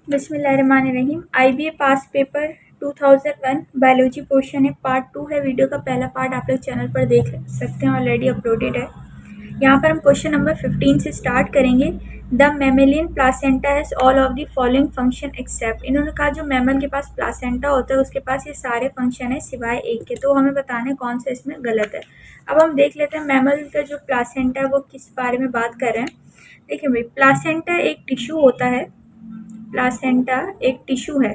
बिस्मिल्लाहिर्रहमानिर्रहीम। IBA पास paper 2001 biology portion है, part 2 है। वीडियो का पहला पार्ट आप लोग चैनल पर देख सकते हैं, ऑलरेडी अपलोडेड है। यहाँ पर हम क्वेश्चन नंबर 15 से स्टार्ट करेंगे। The mammalian placenta has all of the following function except. इन्होंने कहा जो मैमल के पास प्लासेंटा होता है उसके पास ये सारे फंक्शन है सिवाय एक के, तो हमें बताना है कौन सा इसमें गलत है। अब हम देख लेते हैं मैमल का जो प्लासेंटा है वो किस बारे में बात कर रहे हैं। देखिए भाई, प्लासेंटा एक टिश्यू होता है। प्लासेंटा एक टिश्यू है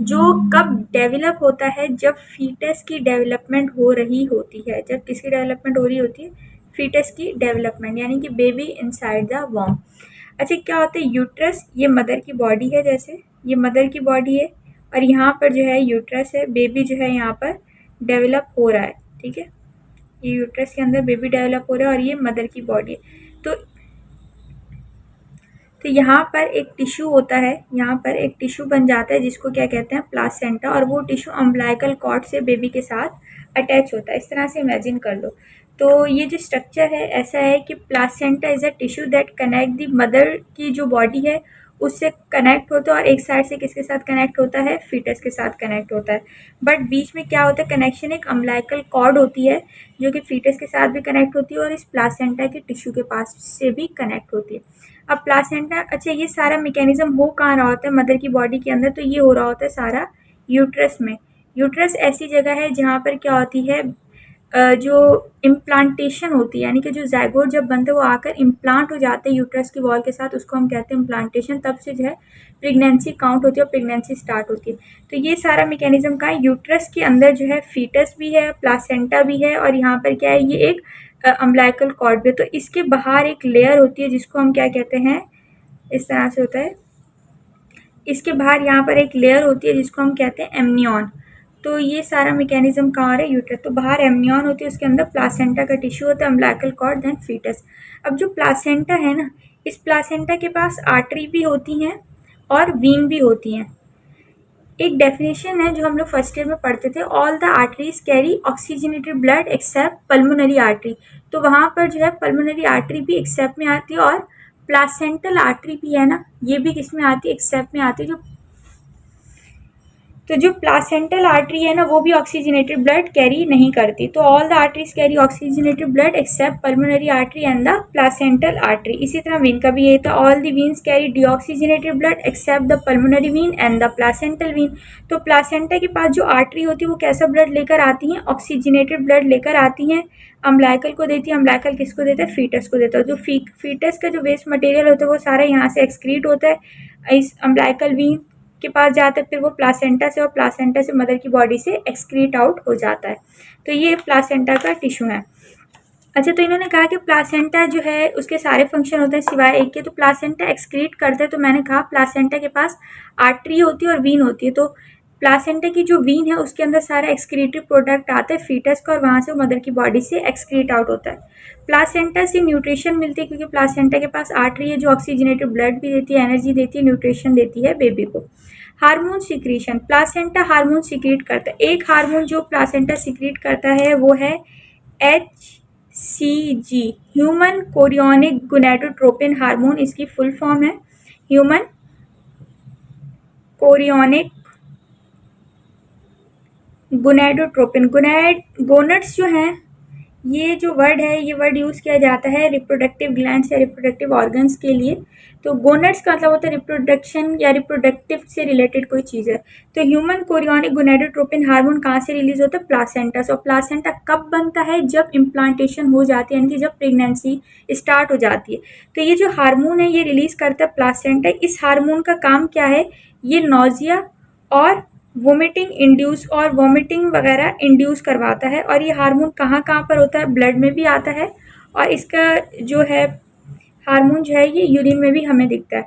जो कब डेवलप होता है, जब फीटस की डेवलपमेंट हो रही होती है। जब किसकी डेवलपमेंट हो रही होती है? फीटस की डेवलपमेंट, यानी कि बेबी इनसाइड द वॉर्म। अच्छा, क्या होता है? यूट्रस, ये मदर की बॉडी है, जैसे ये मदर की बॉडी है और यहाँ पर जो है यूट्रस है। बेबी जो है यहाँ पर डेवलप हो रहा है, ठीक है। ये यूट्रस के अंदर बेबी डेवलप हो रहा है और ये मदर की बॉडी है। तो यहाँ पर एक टिश्यू होता है, यहाँ पर एक टिश्यू बन जाता है जिसको क्या कहते हैं? प्लासेंटा। और वो टिश्यू अम्बिलिकल कॉर्ड से बेबी के साथ अटैच होता है। इस तरह से इमेजिन कर लो। तो ये जो स्ट्रक्चर है ऐसा है कि placenta is a tissue that connect the mother की जो बॉडी है उससे कनेक्ट होता है, और एक साइड से किसके साथ कनेक्ट होता है? फीटस के साथ कनेक्ट होता है। बट बीच में क्या होता है? कनेक्शन एक अम्बिलिकल कॉर्ड होती है जो कि फीटस के साथ भी कनेक्ट होती है और इस प्लासेंटा के टिश्यू के पास से भी कनेक्ट होती है। अब प्लासेंटा, अच्छा, ये सारा मैकेनिज्म हो कहाँ रहा होता है? मदर की बॉडी के अंदर। तो ये हो रहा होता है सारा यूट्रस में। यूट्रस ऐसी जगह है जहाँ पर क्या होती है, जो इम्प्लांटेशन होती है, यानी कि जो ज़ाइगोट जब बनते हैं वो आकर इम्प्लांट हो जाते हैं यूट्रस की वॉल के साथ, उसको हम कहते हैं इम्प्लांटेशन। तब से जो है प्रेगनेंसी काउंट होती है और प्रेगनेंसी स्टार्ट होती है। तो ये सारा मैकेनिज्म का यूट्रस के अंदर जो है फीटस भी है, प्लासेंटा भी है, और यहाँ पर क्या है? ये एक अम्बिलिकल कॉर्ड भी। तो इसके बाहर एक लेयर होती है जिसको हम क्या कहते हैं? इस तरह से होता है, इसके बाहर यहाँ पर एक लेयर होती है जिसको हम कहते हैं एमनियन। तो ये सारा मैकेनिज्म कहाँ आ रहा है? यूट्रस। तो बाहर एमनियन होती है, उसके अंदर प्लासेंटा का टिश्यू होता है, अम्बिलिकल कॉर्ड, देन फीटस। अब जो प्लासेंटा है ना, इस प्लासेंटा के पास आर्टरी भी होती हैं और वीन भी होती हैं। एक डेफिनेशन है जो हम लोग फर्स्ट ईयर में पढ़ते थे, all the arteries carry oxygenated blood except pulmonary artery. तो वहाँ पर जो है पल्मोनरी आर्टरी भी एक्सेप्ट में आती है, और प्लासेंटल आर्टरी भी है ना, ये भी किस में आती है? एक्सेप्ट में आती है। जो प्लासेंटल आर्टरी है ना, वो भी ऑक्सीजनेटेड ब्लड कैरी नहीं करती। तो all the arteries carry oxygenated blood except pulmonary artery and the placental artery. इसी तरह वेन का भी यही था, all the veins carry deoxygenated blood except the pulmonary vein and the placental vein. तो प्लासेंटा के पास जो आर्टरी होती है वो कैसा ब्लड लेकर आती है? ऑक्सीजनेटेड ब्लड लेकर आती हैं। अम्बिलिकल को देती है। अम्बिलिकल किसको देता है? फीटस को देता है। जो फीटस का जो वेस्ट मटेरियल होता है वो सारा यहाँ से एक्सक्रीट होता है, इस अम्बिलिकल वीन के पास जाता है, फिर वो प्लासेंटा से, और प्लासेंटा से मदर की बॉडी से एक्सक्रीट आउट हो जाता है। तो ये प्लासेंटा का टिश्यू है। अच्छा, तो इन्होंने कहा कि प्लासेंटा जो है उसके सारे फंक्शन होते हैं सिवाय एक के। तो प्लासेंटा एक्सक्रीट करता है, तो मैंने कहा प्लासेंटा के पास आर्टरी होती है और वीन होती है। तो प्लासेंटा की जो वीन है उसके अंदर सारा एक्सक्रीटिव प्रोडक्ट आता है फीटस का, और वहाँ से मदर की बॉडी से एक्सक्रीट आउट होता है। प्लासेंटा से न्यूट्रिशन मिलती है क्योंकि प्लासेंटा के पास आर्टरी है जो ऑक्सीजनेटेड ब्लड भी देती है, एनर्जी देती है, न्यूट्रिशन देती है बेबी को। Hormone secretion, placenta hormone secrete करता है। एक हार्मोन जो प्लासेंटा सिक्रीट करता है वो है HCG, human chorionic gonadotropin hormone, इसकी फुल फॉर्म है ह्यूमन कोरियोनिक गोनेडोट्रोपिन। गोनड्स जो हैं, ये जो वर्ड है, ये वर्ड यूज़ किया जाता है रिप्रोडक्टिव ग्लैंड्स या रिप्रोडक्टिव ऑर्गन्स के लिए। तो गोनड्स का मतलब होता है रिप्रोडक्शन या रिप्रोडक्टिव से रिलेटेड कोई चीज़ है। तो ह्यूमन कोरियोनिक गोनेडोट्रोपिन हार्मोन कहाँ से रिलीज होता है? प्लासेंटा से। और प्लासेंटा कब बनता है? जब इम्प्लांटेशन हो जाती है, यानी कि जब प्रेगनेंसी स्टार्ट हो जाती है। तो ये जो हार्मोन है ये रिलीज करता है प्लासेंटा। इस हार्मोन का काम क्या है? ये नोजिया और वोमिटिंग इंड्यूस और वोमिटिंग वगैरह इंड्यूस करवाता है। और ये हार्मोन कहाँ कहाँ पर होता है? ब्लड में भी आता है, और इसका जो है हार्मोन जो है ये यूरिन में भी हमें दिखता है।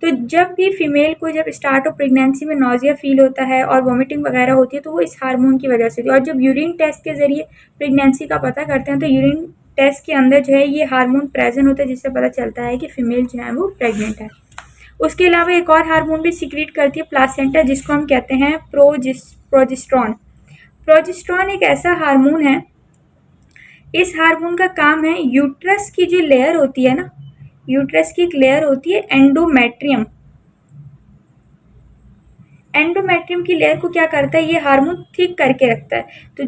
तो जब भी फीमेल को जब स्टार्ट ऑफ प्रेगनेंसी में नोजिया फील होता है और वोमिटिंग वगैरह होती है तो वो इस हार्मोन की वजह से होती है। और जब यूरिन टेस्ट के जरिए प्रेगनेंसी का पता करते हैं तो यूरिन टेस्ट के अंदर जो है ये हार्मोन प्रेजेंट होता है, जिससे पता चलता है कि फीमेल जो है वो प्रेग्नेंट है। उसके अलावा एक और हार्मोन भी सीक्रेट करती है प्लासेंटा, जिसको हम कहते हैं प्रोजेस्टेरॉन। प्रोजेस्टेरॉन एक ऐसा हार्मोन है, इस हार्मोन का काम है यूट्रस की जो लेयर होती है ना, यूट्रस की एक लेयर होती है एंडोमेट्रियम। एंडोमेट्रियम की लेयर को क्या करता है, ये हार्मोन थिक करके रखता है। तो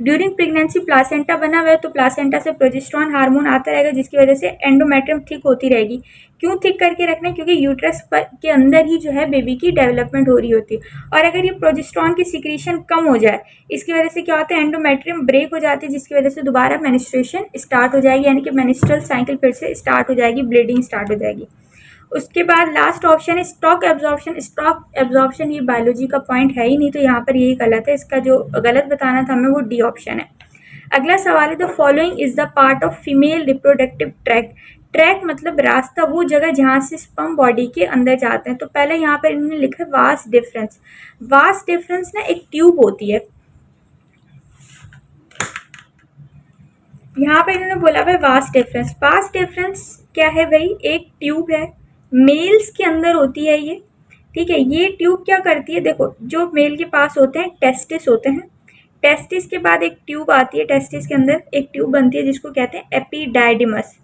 ड्यूरिंग प्रेगनेंसी प्लासेंटा बना हुआ है, तो प्लासेंटा से प्रोजेस्टेरॉन हार्मोन आता रहेगा, जिसकी वजह से एंडोमेट्रियम थिक होती रहेगी। क्यों थिक करके रखना है, क्योंकि यूट्रस के अंदर ही जो है बेबी की डेवलपमेंट हो रही होती है। और अगर ये प्रोजेस्टेरॉन की सिक्रीशन कम हो जाए, इसकी वजह से क्या होता है, एंडोमेट्रियम ब्रेक हो जाती है, जिसकी वजह से दोबारा मेंस्ट्रुएशन स्टार्ट हो जाएगी, यानी कि मेंस्ट्रुअल साइकिल फिर से स्टार्ट हो जाएगी, ब्लीडिंग स्टार्ट हो जाएगी। उसके बाद लास्ट ऑप्शन है स्टॉक एब्जॉर्प्शन। स्टॉक एब्जॉर्प्शन ये बायोलॉजी का पॉइंट है ही नहीं, तो यहाँ पर यही गलत है। इसका जो गलत बताना था हमें वो डी ऑप्शन है। अगला सवाल है the following is the part of female reproductive tract. Track मतलब रास्ता, वो जगह जहाँ से स्पर्म बॉडी के अंदर जाते हैं। तो पहले यहाँ पर इन्होंने लिखा है वास डिफरेंस। वास डिफरेंस ना एक ट्यूब होती है, यहाँ पे इन्होंने बोला भाई वास डिफरेंस। वास डिफरेंस क्या है भाई, एक ट्यूब है, मेल्स के अंदर होती है ये, ठीक है। ये ट्यूब क्या करती है, देखो जो मेल के पास होते हैं टेस्टिस होते हैं, टेस्टिस के बाद एक ट्यूब आती है, टेस्टिस के अंदर एक ट्यूब बनती है जिसको कहते हैं एपिडाइडिमस,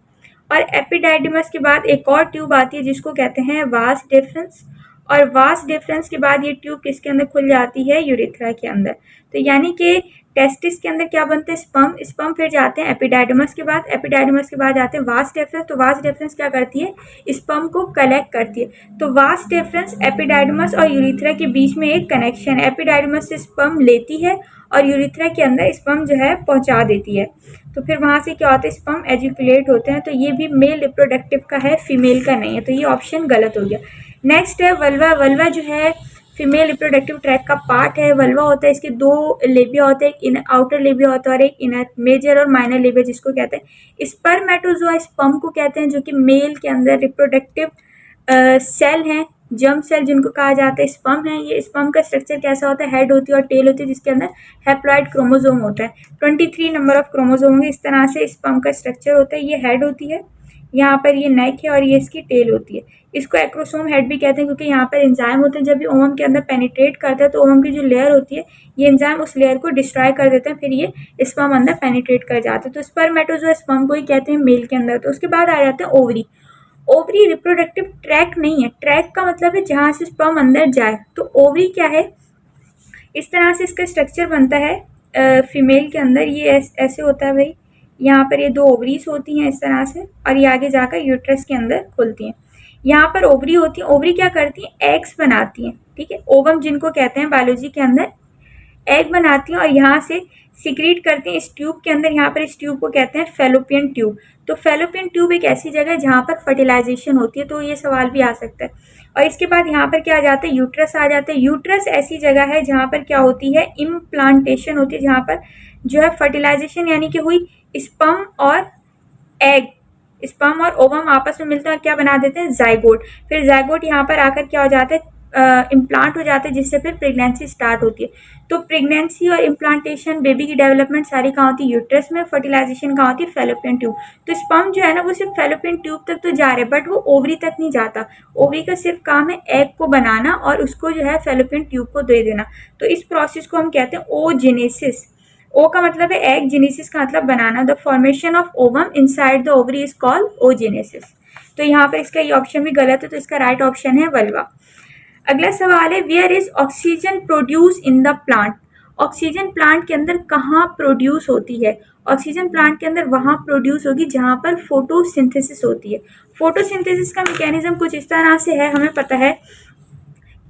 और एपिडाइडिमस के बाद एक और ट्यूब आती है जिसको कहते हैं वास डिफरेंस, और वास डिफरेंस के बाद ये ट्यूब किसके अंदर खुल जाती है, यूरिथ्रा के अंदर। तो यानी कि टेस्टिस के अंदर क्या बनते हैं, स्पर्म, स्पर्म फिर जाते हैं एपिडाइडमस के बाद, एपिडाइडमस के बाद जाते हैं वास डिफरेंस। तो वास डिफरेंस क्या करती है, स्पर्म को कलेक्ट करती है। तो वास डिफरेंस एपिडाइडमस और यूरिथ्रा के बीच में एक कनेक्शन है, एपिडाइडमस से स्पर्म लेती है और यूरिथ्रा के अंदर स्पर्म जो है पहुंचा देती है। तो फिर वहां से क्या होता है, स्पर्म एजुकुलेट होते हैं। तो ये भी मेल रिप्रोडक्टिव का है, फीमेल का नहीं है, तो ये ऑप्शन गलत हो गया। नेक्स्ट है वल्वा। वल्वा जो है फीमेल रिप्रोडक्टिव ट्रैक का पार्ट है। वल्वा होता है, इसके दो लेबिया होते हैं, एक आउटर लेबिया होता है और एक इनर, मेजर और माइनर लेबिया जिसको कहते हैं। स्पर्मेटोजोआ स्पर्म को कहते हैं, जो कि मेल के अंदर रिप्रोडक्टिव सेल हैं, जर्म सेल जिनको कहा जाता है, स्पर्म है। ये स्पर्म का स्ट्रक्चर कैसा होता है, हेड होती है और टेल होती है, जिसके अंदर हैप्लॉइड क्रोमोसोम होता है। 23 नंबर ऑफ क्रोमोसोम होंगे। इस तरह से स्पर्म का स्ट्रक्चर होता है। ये हेड होती है, यहाँ पर ये नेक है और ये इसकी टेल होती है। इसको एक्रोसोम हेड भी कहते हैं, क्योंकि यहाँ पर एंजाइम होते हैं, जब ये ओवम के अंदर पेनिट्रेट करता है तो ओवम की जो लेयर होती है, ये एंजाइम उस लेयर को डिस्ट्रॉय कर देते हैं, फिर ये स्पर्म अंदर पेनिट्रेट कर जाते हैं। तो स्पर्मेटोजोआ स्पर्म को ही कहते हैं मेल के अंदर। तो उसके बाद आ जाते हैं ओवरी। ओवरी रिप्रोडक्टिव ट्रैक नहीं है, ट्रैक का मतलब है जहाँ से स्पर्म अंदर जाए। तो ओवरी क्या है, इस तरह से इसका स्ट्रक्चर बनता है फीमेल के अंदर। ये ऐसे होता है भाई, यहाँ पर ये दो ओवरीज होती हैं इस तरह से, और ये आगे जाकर यूट्रस के अंदर खुलती हैं। यहाँ पर ओवरी होती है, ओवरी क्या करती है, एग्स बनाती हैं, ठीक है। ओवम जिनको कहते हैं बायोलॉजी के अंदर, एग बनाती हैं और यहाँ से सिक्रीट करते हैं इस ट्यूब के अंदर। यहाँ पर इस ट्यूब को कहते हैं फेलोपियन ट्यूब। तो फेलोपियन ट्यूब एक ऐसी जगह है जहाँ पर फर्टिलाइजेशन होती है, तो ये सवाल भी आ सकता है। और इसके बाद यहाँ पर क्या आ जाता है, यूट्रस आ जाता है। यूट्रस ऐसी जगह है जहाँ पर क्या होती है, इम्प्लांटेशन होती है, जहाँ पर जो है फर्टिलाइजेशन यानी कि हुई, स्पर्म और एग, स्पर्म और ओवम आपस में मिलते हैं और क्या बना देते हैं, जाइगोट। फिर जाइगोट यहाँ पर आकर क्या हो जाता है, इम्प्लांट हो जाते हैं, जिससे फिर प्रेगनेंसी स्टार्ट होती है। तो प्रेगनेंसी और इम्प्लांटेशन, बेबी की डेवलपमेंट सारी कहाँ होती है, यूट्रस में। फर्टिलाइजेशन कहाँ होती है, फेलोपियन ट्यूब। तो स्पर्म जो है ना वो सिर्फ फेलोपियन ट्यूब तक तो जा रहे हैं, बट वो ओवरी तक नहीं जाता। ओवरी का सिर्फ काम है एग को बनाना और उसको जो है फेलोपियन ट्यूब को दे देना। तो इस प्रोसेस को हम कहते हैं ओजेनेसिस। ओ का मतलब है एग, जेनेसिस का मतलब बनाना। The formation of ovum inside the ovary is called oogenesis. तो यहाँ पर इसका ये ऑप्शन भी गलत है, तो इसका राइट ऑप्शन है वल्वा। अगला सवाल है where is oxygen produce in the plant. Oxygen plant के अंदर कहाँ प्रोड्यूस होती है, ऑक्सीजन प्लांट के अंदर वहाँ प्रोड्यूस होगी जहाँ पर फोटोसिंथेसिस होती है। फोटोसिंथेसिस का मैकेनिज्म कुछ इस तरह से है, हमें पता है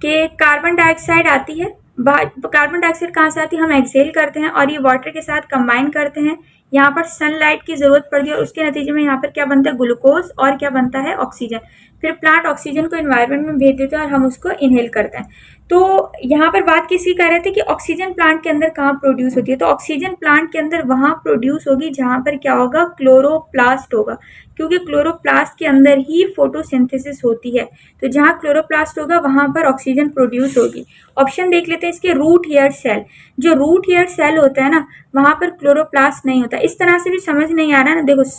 कि कार्बन डाइऑक्साइड आती है, कार्बन डाइऑक्साइड कहाँ से आती है, हम एक्सेल करते हैं और ये वाटर के साथ कंबाइन करते हैं। यहाँ पर सनलाइट की जरूरत पड़ती है और उसके नतीजे में यहाँ पर क्या बनता है, ग्लूकोज, और क्या बनता है, ऑक्सीजन। फिर प्लांट ऑक्सीजन को एनवायरनमेंट में भेज देते हैं और हम उसको इनहेल करते हैं। तो यहाँ पर बात किसकी कर रहे थे कि ऑक्सीजन प्लांट के अंदर कहाँ प्रोड्यूस होती है, तो ऑक्सीजन प्लांट के अंदर वहाँ प्रोड्यूस होगी जहाँ पर क्या होगा, क्लोरोप्लास्ट होगा, क्योंकि क्लोरोप्लास्ट के अंदर ही फोटोसिंथेसिस होती है। तो जहाँ क्लोरोप्लास्ट होगा वहाँ पर ऑक्सीजन प्रोड्यूस होगी। ऑप्शन देख लेते हैं इसके, रूट हेयर सेल। जो रूट हेयर सेल होता है ना, वहाँ पर क्लोरोप्लास्ट नहीं होता। इस तरह से भी समझ नहीं आ रहा है ना, देखो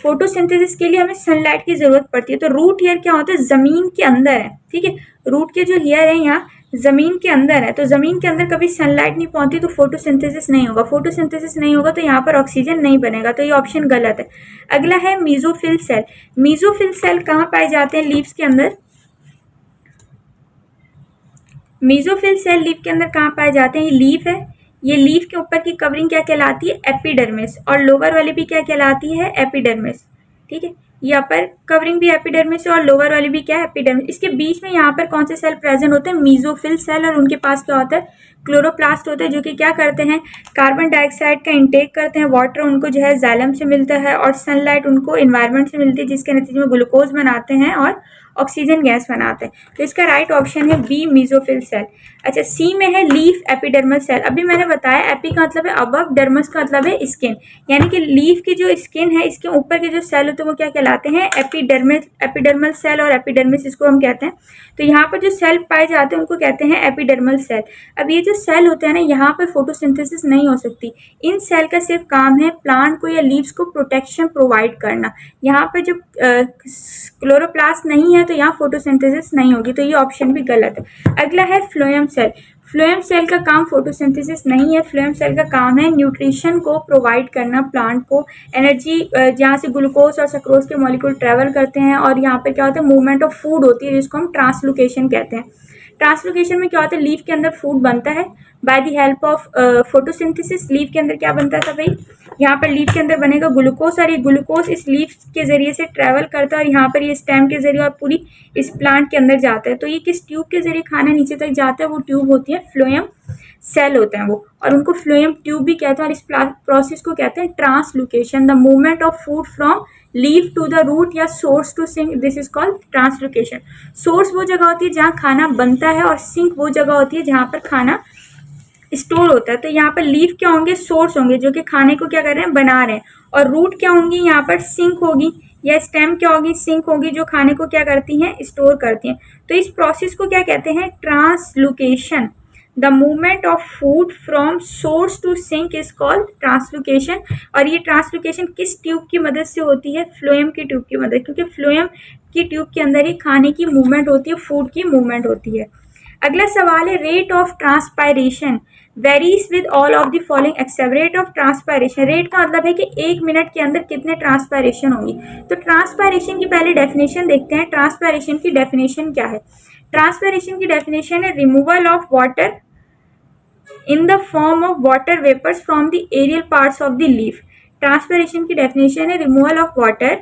फोटोसिंथेसिस के लिए हमें सनलाइट की जरूरत पड़ती है। तो रूट हेयर क्या होता है, जमीन के अंदर है, ठीक है। रूट के जो हेयर है यहाँ जमीन के अंदर है, तो जमीन के अंदर कभी सनलाइट नहीं पहुंचती तो फोटोसिंथेसिस नहीं होगा। फोटोसिंथेसिस नहीं होगा तो यहाँ पर ऑक्सीजन नहीं बनेगा, तो ये ऑप्शन गलत है। अगला है मीजोफिल सेल। मीजोफिल सेल कहाँ पाए जाते हैं, लीव्स के अंदर। मेसोफिल सेल लीफ के अंदर कहाँ पाए जाते हैं? ये लीफ है, ये लीफ के ऊपर की कवरिंग क्या कहलाती है? एपिडर्मिस। और लोअर वाली भी क्या कहलाती है? एपिडर्मिस। ठीक है, ये अपर कवरिंग भी एपिडर्मिस है और लोअर वाली भी क्या है? एपिडर्मिस। इसके बीच में यहाँ पर कौन से सेल प्रेजेंट होते हैं? Mesophyll cell. और उनके पास क्या होता है? क्लोरोप्लास्ट होते हैं, जो कि क्या करते हैं? कार्बन डाइऑक्साइड का इंटेक करते हैं, वाटर उनको जो है जाइलम से मिलता है और सनलाइट उनको एनवायरनमेंट से मिलती है, जिसके नतीजे में ग्लूकोज बनाते हैं और ऑक्सीजन गैस बनाते हैं। तो इसका राइट ऑप्शन है बी, मेसोफिल सेल। अच्छा, सी में है लीफ एपिडर्मल सेल। अभी मैंने बताया एपी का मतलब है अबव, डर्मस का मतलब है स्किन, यानी कि लीफ की जो स्किन है इसके ऊपर के जो सेल होते हैं वो क्या कहलाते हैं? एपिडर्मल सेल और एपिडर्मिस इसको हम कहते हैं। तो यहाँ पर जो सेल पाए जाते हैं उनको कहते हैं एपिडर्मल सेल। अब ये जो सेल होते हैं ना, यहाँ पर फोटोसिंथेसिस नहीं हो सकती। इन सेल का सिर्फ काम है प्लांट को या लीव्स को प्रोटेक्शन प्रोवाइड करना। यहाँ पर जो क्लोरोप्लास्ट नहीं है तो यहाँ फोटोसिंथेसिस नहीं होगी, तो ये ऑप्शन भी गलत है। अगला है फ्लोएम सेल। फ्लोएम सेल का काम फोटोसिंथेसिस नहीं है। फ्लोएम सेल का काम है न्यूट्रिशन को प्रोवाइड करना, प्लांट को एनर्जी, जहाँ से ग्लूकोज और सक्रोज के मॉलिक्यूल ट्रेवल करते हैं और यहाँ पर क्या होता है? मूवमेंट ऑफ फूड होती है, जिसको हम ट्रांसलोकेशन कहते हैं। ट्रांसलोकेशन में क्या होता है? लीफ के अंदर फूड बनता है by the help of photosynthesis. Leaf के अंदर क्या बनता था भाई? यहाँ पर लीफ के अंदर बनेगा ग्लूकोज, और ये ग्लूकोज इस लीफ के जरिए से ट्रेवल करता है और यहाँ पर ये स्टेम के जरिए और पूरी इस प्लांट के अंदर जाता है। तो ये किस ट्यूब के जरिए खाना नीचे तक जाता है? वो ट्यूब होती है फ्लोएम सेल होते हैं वो, और उनको फ्लोएम ट्यूब भी कहते हैं। और इस प्रोसेस को कहते हैं translocation, the movement of food from leaf to the root या source to sink, this is called translocation. Source वो जगह होती है जहाँ खाना बनता है और सिंक वो जगह होती है जहाँ पर खाना स्टोर होता है। तो यहाँ पर लीफ क्या होंगे? सोर्स होंगे, जो कि खाने को क्या कर रहे हैं? बना रहे हैं। और रूट क्या होंगी? यहाँ पर सिंक होगी, या स्टेम क्या होगी? सिंक होगी, जो खाने को क्या करती हैं? स्टोर करती हैं। तो इस प्रोसेस को क्या कहते हैं? Translocation. The movement of food from source to sink is called translocation. और ये ट्रांसलोकेशन किस ट्यूब की मदद से होती है? फ्लोएम की ट्यूब की मदद, क्योंकि फ्लोएम की ट्यूब के अंदर ही खाने की मूवमेंट होती है, फूड की मूवमेंट होती है। अगला सवाल है rate of transpiration varies with all of the following except. Rate of transpiration, rate का मतलब है कि 1 मिनट के अंदर कितने ट्रांसपायरेशन होंगी। तो ट्रांसपायरेशन की पहले डेफिनेशन देखते हैं। ट्रांसपायरेशन की डेफिनेशन क्या है? ट्रांसपायरेशन की डेफिनेशन है removal of water in the form of water vapours from the aerial parts of the leaf. Transpiration की डेफिनेशन है रिमूवल ऑफ वाटर,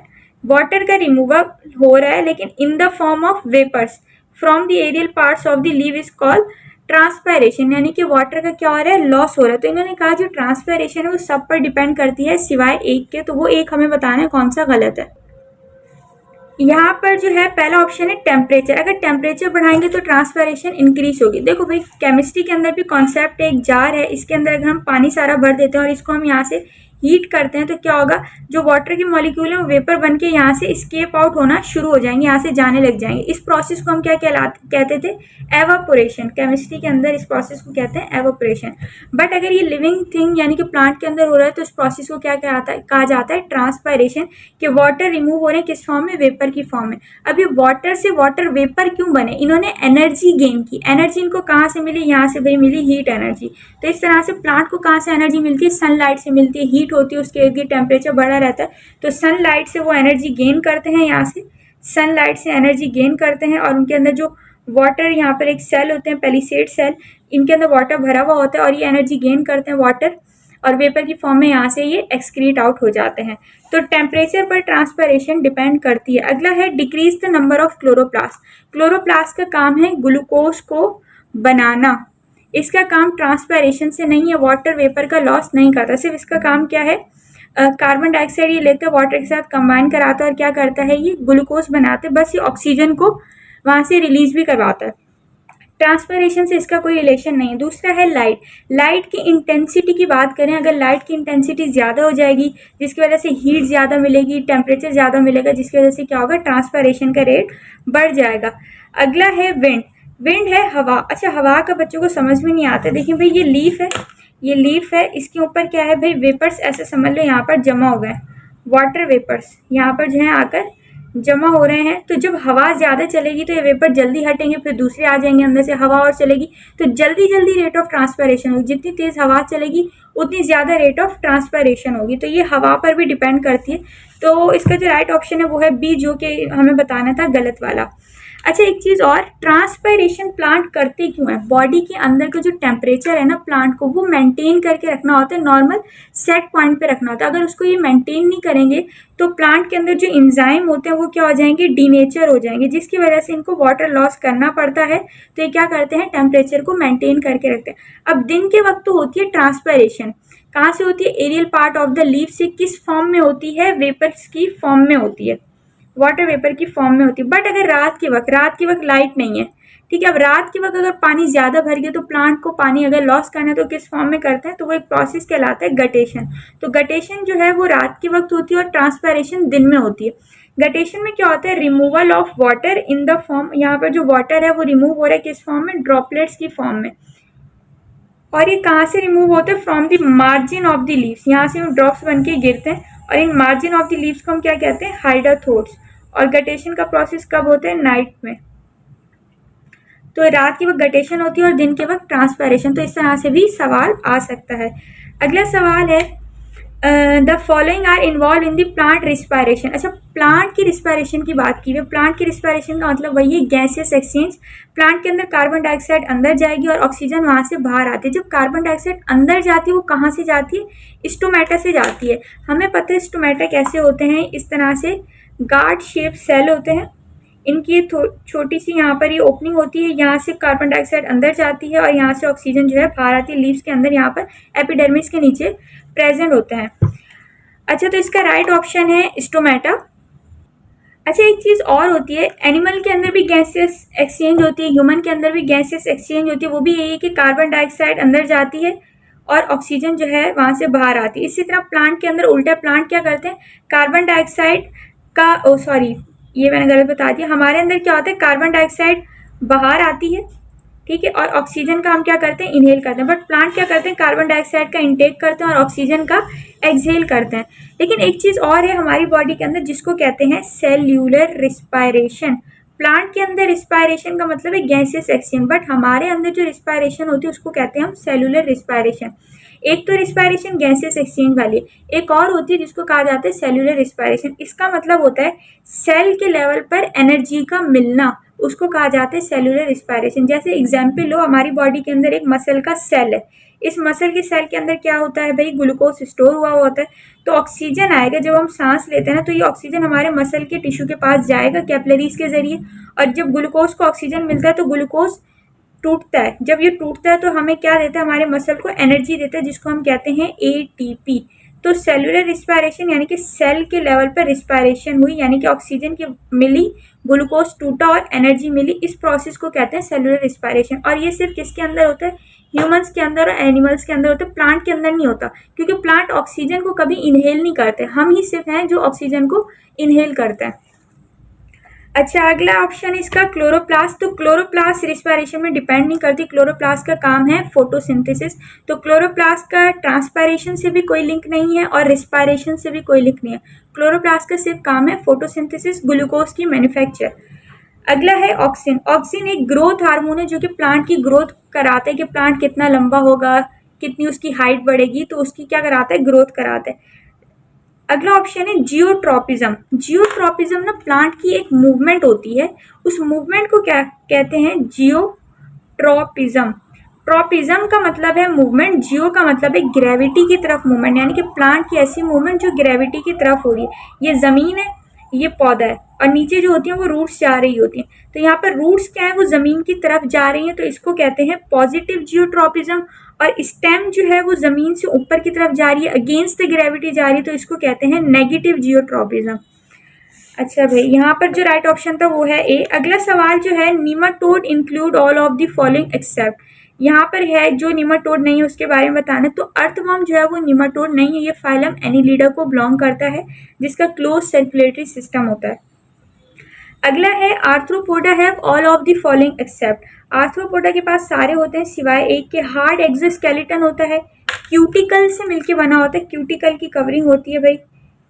वाटर का रिमूवल हो रहा है लेकिन in the form of vapours from the aerial parts of the leaf is called transpiration, यानी कि वाटर का क्या हो रहा है? लॉस हो रहा है। तो इन्होंने कहा जो ट्रांसपायरेशन है वो सब पर डिपेंड करती है सिवाय एक के, तो वो एक हमें बताना है कौन सा गलत है। यहाँ पर जो है पहला ऑप्शन है टेम्परेचर। अगर टेम्परेचर बढ़ाएंगे तो ट्रांसपायरेशन इंक्रीज होगी। देखो भाई, केमिस्ट्री के अंदर भी कॉन्सेप्ट है, एक जार है, इसके अंदर अगर हम पानी सारा भर देते हैं और इसको हम यहाँ से हीट करते हैं तो क्या होगा? जो वाटर की मॉलिक्यूल है वो वेपर बन के यहाँ से स्केप आउट होना शुरू हो जाएंगे, यहाँ से जाने लग जाएंगे। इस प्रोसेस को हम क्या कहते थे? एवापोरेशन। केमिस्ट्री के अंदर इस प्रोसेस को कहते हैं एवापोरेशन। बट अगर ये लिविंग थिंग यानी कि प्लांट के अंदर हो रहा है तो इस प्रोसेस को क्या कहा जाता है? ट्रांसपायरेशन। कि वाटर रिमूव हो रहे हैं किस फॉर्म में? वेपर की फॉर्म में। अब ये वाटर से वाटर वेपर क्यों बने? इन्होंने एनर्जी गेन की। एनर्जी इनको कहाँ से मिली? यहाँ से भाई मिली हीट एनर्जी। तो इस तरह से प्लांट को कहाँ से एनर्जी मिलती है? सनलाइट से मिलती है। हीट होती है, उसके इर्द गिर्द टेम्परेचर बढ़ा रहता है, तो सनलाइट से वो एनर्जी गेन करते हैं। यहाँ से सनलाइट से एनर्जी गेन करते हैं और उनके अंदर जो वाटर, यहाँ पर एक सेल होते हैं पेलिसेड सेल, इनके अंदर वाटर भरा हुआ होता है और ये एनर्जी गेन करते हैं वाटर, और वेपर की फॉर्म में यहाँ से ये एक्सक्रीट आउट हो जाते हैं। तो टेम्परेचर पर ट्रांसपायरेशन डिपेंड करती है। अगला है decrease the number of chloroplast. Chloroplast का काम है ग्लूकोज को बनाना, इसका काम ट्रांसपायरेशन से नहीं है, वाटर वेपर का लॉस नहीं करता। सिर्फ इसका काम क्या है? कार्बन डाइऑक्साइड ये लेते हैं, वाटर के साथ कंबाइन कराता है और क्या करता है? ये ग्लूकोज बनाते हैं, बस ये ऑक्सीजन को वहाँ से रिलीज भी करवाता है। ट्रांसपायरेशन से इसका कोई रिलेशन नहीं है। दूसरा है लाइट। लाइट की इंटेंसिटी की बात करें, अगर लाइट की इंटेंसिटी ज़्यादा हो जाएगी जिसकी वजह से हीट ज़्यादा मिलेगी, टेम्परेचर ज़्यादा मिलेगा, जिसकी वजह से क्या होगा? ट्रांसपायरेशन का रेट बढ़ जाएगा। अगला है विंड। विंड है हवा। अच्छा, हवा का बच्चों को समझ में नहीं आता। देखिए भाई, ये लीफ है, ये लीफ है, इसके ऊपर क्या है भाई? वेपर्स ऐसे समझ लो यहाँ पर जमा हो गए, वाटर वेपर्स यहाँ पर जो है आकर जमा हो रहे हैं। तो जब हवा ज़्यादा चलेगी तो ये वेपर जल्दी हटेंगे, फिर दूसरे आ जाएंगे अंदर से, हवा और चलेगी तो जल्दी जल्दी रेट ऑफ ट्रांसपायरेशन होगी। जितनी तेज़ हवा चलेगी उतनी ज़्यादा रेट ऑफ ट्रांसपायरेशन होगी। तो ये हवा पर भी डिपेंड करती है। तो इसका जो राइट ऑप्शन है वो है बी, जो कि हमें बताना था गलत वाला। अच्छा एक चीज और, ट्रांसपायरेशन प्लांट करते क्यों है? बॉडी के अंदर का जो टेम्परेचर है ना प्लांट को वो मेंटेन करके रखना होता है, नॉर्मल सेट पॉइंट पे रखना होता है। अगर उसको ये मेंटेन नहीं करेंगे तो प्लांट के अंदर जो इंजाइम होते हैं वो क्या हो जाएंगे, डीनेचर हो जाएंगे, जिसकी वजह से इनको वाटर लॉस करना पड़ता है। तो ये क्या करते हैं, टेम्परेचर को मेंटेन करके रखते हैं। अब दिन के वक्त तो होती है ट्रांसपायरेशन, कहाँ से होती है, aerial part of the leaf से। किस फॉर्म में होती है, वेपर्स की फॉर्म में होती है, वाटर वेपर की फॉर्म में होती है। बट अगर रात के वक्त लाइट नहीं है, ठीक है, अब रात के वक्त अगर पानी ज्यादा भर गया तो प्लांट को पानी अगर लॉस करना है तो किस फॉर्म में करते हैं, तो वो एक प्रोसेस कहलाता है गटेशन। तो गटेशन जो है वो रात के वक्त होती है और ट्रांसपायरेशन दिन में होती है। गटेशन में क्या होता है, removal of water in the form, यहाँ पर जो वाटर है वो रिमूव हो रहा है किस फॉर्म में, ड्रॉपलेट्स की फॉर्म में। और ये कहाँ से रिमूव होते हैं, from the margin of the leaves, यहाँ से ड्रॉप्स बन के गिरते हैं। और in margin of the leaves को हम क्या कहते हैं, हाइड्रोथोड्स। और गटेशन का प्रोसेस कब होता है, नाइट में। तो रात के वक्त गटेशन होती है और दिन के वक्त ट्रांसपायरेशन। तो इस तरह से भी सवाल आ सकता है। अगला सवाल है, the following are involve in the plant respiration. अच्छा, प्लांट की रिस्पायरेशन की बात की है। प्लांट की रिस्पायरेशन का मतलब वही है गैसेस एक्सचेंज। प्लांट के अंदर कार्बन डाइऑक्साइड अंदर जाएगी और ऑक्सीजन वहां से बाहर आती है। जब कार्बन डाइऑक्साइड अंदर जाती है वो कहाँ से जाती है, स्टोमेटा से जाती है। हमें पता है स्टोमेटा कैसे होते हैं, इस तरह से गार्ड शेप सेल होते हैं। इनकी छोटी सी यहाँ पर ये ओपनिंग होती है, यहाँ से कार्बन डाइऑक्साइड अंदर जाती है और यहाँ से ऑक्सीजन जो है बाहर आती है। लीव्स के अंदर यहाँ पर एपिडर्मिस के नीचे प्रेजेंट होते हैं। अच्छा, तो इसका राइट ऑप्शन है स्टोमेटा। अच्छा, एक चीज और होती है, एनिमल के अंदर भी गैसेस एक्सचेंज होती है, ह्यूमन के अंदर भी गैसेस एक्सचेंज होती है। वो भी यही है कि कार्बन डाइऑक्साइड अंदर जाती है और ऑक्सीजन जो है वहां से बाहर आती है। इसी तरह प्लांट के अंदर उल्टा, प्लांट क्या करते हैं, कार्बन डाइऑक्साइड का, ओ सॉरी ये मैंने गलत बता दिया, हमारे अंदर क्या होता है, कार्बन डाइऑक्साइड बाहर आती है, ठीक है, और ऑक्सीजन का हम क्या करते हैं, इनहेल करते हैं। बट प्लांट क्या करते हैं, कार्बन डाइऑक्साइड का इंटेक करते हैं और ऑक्सीजन का एक्सहेल करते हैं। लेकिन एक चीज और है हमारी बॉडी के अंदर जिसको कहते हैं सेल्यूलर रिस्पायरेशन। प्लांट के अंदर रिस्पायरेशन का मतलब है गैसेस एक्सचेंज, बट हमारे अंदर जो रिस्पायरेशन होती है उसको कहते हैं हम सेल्यूलर रिस्पायरेशन। एक तो रिस्पायरेशन गैसेस एक्सचेंज वाली, एक और होती है जिसको कहा जाता है सेल्यूलर रिस्पायरेशन। इसका मतलब होता है सेल के लेवल पर एनर्जी का मिलना, उसको कहा जाता है सेल्यूलर रिस्पायरेशन। जैसे एग्जाम्पल लो, हमारी बॉडी के अंदर एक मसल का सेल है। इस मसल के सेल के अंदर क्या होता है भाई, ग्लूकोज स्टोर हुआ होता है। तो ऑक्सीजन आएगा, जब हम सांस लेते हैं ना तो ये ऑक्सीजन हमारे मसल के टिश्यू के पास जाएगा कैपिलरीज के जरिए। और जब ग्लूकोज को ऑक्सीजन मिलता है तो ग्लूकोज टूटता है। जब ये टूटता है तो हमें क्या देता है, हमारे मसल को एनर्जी देता है, जिसको हम कहते हैं एटीपी। तो सेलुलर रिस्पायरेशन यानी कि सेल के लेवल पर रिस्पायरेशन हुई, यानी कि ऑक्सीजन की मिली, ग्लूकोज टूटा और एनर्जी मिली। इस प्रोसेस को कहते हैं सेलुलर रिस्पायरेशन। और ये सिर्फ किसके अंदर होता है, ह्यूमंस के अंदर और एनिमल्स के अंदर होता है, प्लांट के अंदर नहीं होता, क्योंकि प्लांट ऑक्सीजन को कभी इनहेल नहीं करते। हम ही सिर्फ हैं जो ऑक्सीजन को इनहेल करते हैं। अच्छा, अगला ऑप्शन है इसका क्लोरोप्लास्ट। तो क्लोरोप्लास्ट रिस्पायरेशन में डिपेंड नहीं करती, क्लोरोप्लास्ट का काम है फोटोसिंथेसिस। तो क्लोरोप्लास्ट का ट्रांसपायरेशन से भी कोई लिंक नहीं है और रिस्पायरेशन से भी कोई लिंक नहीं है। क्लोरोप्लास्ट का सिर्फ काम है फोटोसिंथेसिस, ग्लूकोज की मैन्युफैक्चर। अगला है ऑक्सिन। ऑक्सिन एक ग्रोथ हार्मोन है जो कि प्लांट की ग्रोथ कराता है, कि प्लांट कितना लंबा होगा, कितनी उसकी हाइट बढ़ेगी, तो उसकी क्या कराता है, ग्रोथ कराता है। अगला ऑप्शन है जियोट्रोपिज्म। जियोट्रोपिज्म ना प्लांट की एक मूवमेंट होती है, उस मूवमेंट को क्या कहते हैं, जियोट्रोपिज्म। ट्रोपिज्म का मतलब है मूवमेंट, जियो का मतलब है ग्रेविटी की तरफ मूवमेंट, यानी कि प्लांट की ऐसी मूवमेंट जो ग्रेविटी की तरफ हो रही है। ये जमीन है, ये पौधा है, और नीचे जो होती है वो रूट्स जा रही होती हैं। तो यहाँ पर रूट्स क्या है, वो जमीन की तरफ जा रही हैं, तो इसको कहते हैं पॉजिटिव जियोट्रोपिज्म। और स्टेम जो है वो जमीन से ऊपर की तरफ जा रही है, अगेंस्ट द ग्रेविटी जा रही है, तो इसको कहते हैं नेगेटिव जियोट्रोपिज्म। अच्छा भाई, यहाँ पर जो राइट ऑप्शन था वो है ए। अगला सवाल जो है, nematode include all of the following except. यहाँ पर है जो निमाटोड नहीं है उसके बारे में बताना। तो अर्थवर्म जो है वो निमाटोड नहीं है, ये फाइलम एनिलिडा को बिलोंग करता है, जिसका क्लोज सर्कुलेटरी सिस्टम होता है। अगला है arthropoda have all of the following except. Arthropoda के पास सारे होते हैं सिवाय एक के। हार्ड एक्सोस्केलेटन होता है, क्यूटिकल से मिलके बना होता है, क्यूटिकल की कवरिंग होती है भाई,